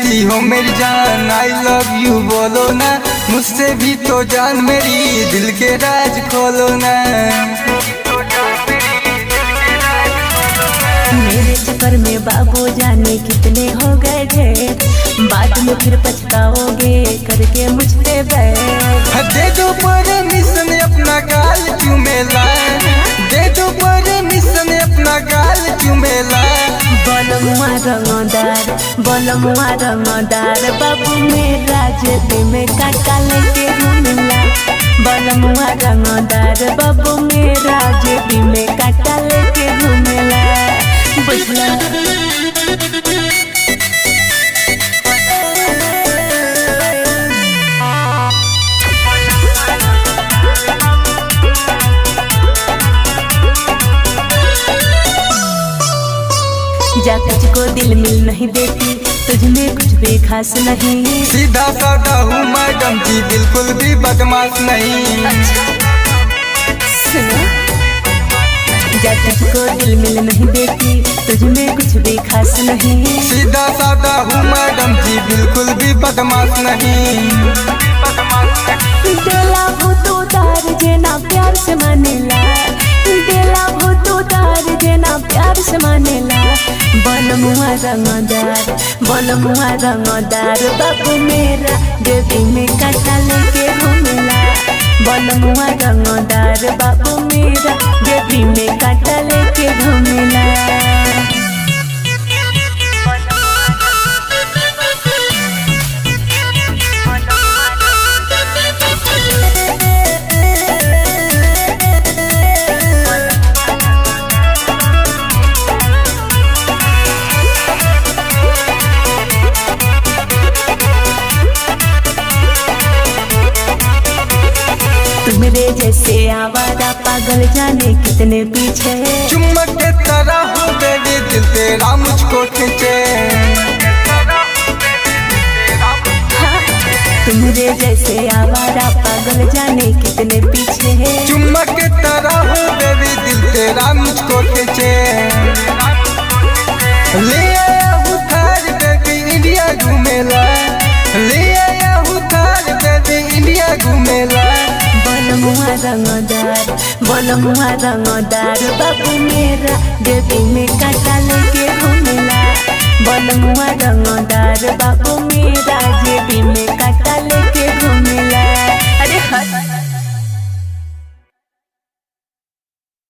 कैसी हो मेरी जान, आई लव यू बोलो ना, मुझसे भी तो जान मेरी दिल के राज खोलो ना। मेरे चक्कर में बाबू जाने कितने हो गए थे, बाद में फिर पछताओगे करके मुझ पे बैठ। दे दो परमिशन अपना गाल चुमेला, दे दो परमिशन अपना गाल चुमेला। बोलमुआ रंगदार बाबू मेरा जेबी में काटा लेके घूमला। बोलमुआ रंगदार बाबू मेरा जेबी में काटा लेके घूमला। बुझला जा तुझको दिल मिल नहीं देती, तुझमें कुछ भी खास नहीं। सीधा साधा हूँ मैडम जी, बिल्कुल भी बदमाश नहीं। सुनो, जा तुझको दिल मिल नहीं देती, तुझमें कुछ भी खास नहीं। सीधा साधा हूँ मैडम जी, बिल्कुल भी बदमाश नहीं। दिला भूत उतार जेना प्यार से मानेला, दिला भूत उतार जेना प्यार से मानेला। बोलमुआ रंगदार बाबू मेरा जेबी में काटा लेके घूमला। बोलमुआ रंगदार बाबू मेरा जेबी में काटा लेके घूमला। मेरे जैसे आवारा पागल जाने कितने पीछे, चुम्बक के तरह हो बेबी दिल तेरा मुझको खींचे। तुम्हारे जैसे आवारा पागल जाने कितने पीछे है। चुम्बक के तरह हो बेबी दिल तेरा मुझको खींचे। ले आया हूँ थार बेबी इंडिया घूमेला, ले आया हूँ थार बेबी इंडिया घूमेला। बोलमुआ रंगदार बाबू मेरा जेबी में काटा लेके घूमला। बोलमुआ रंगदार बाबू मेरा जेबी में काटा लेके घूमला। अरे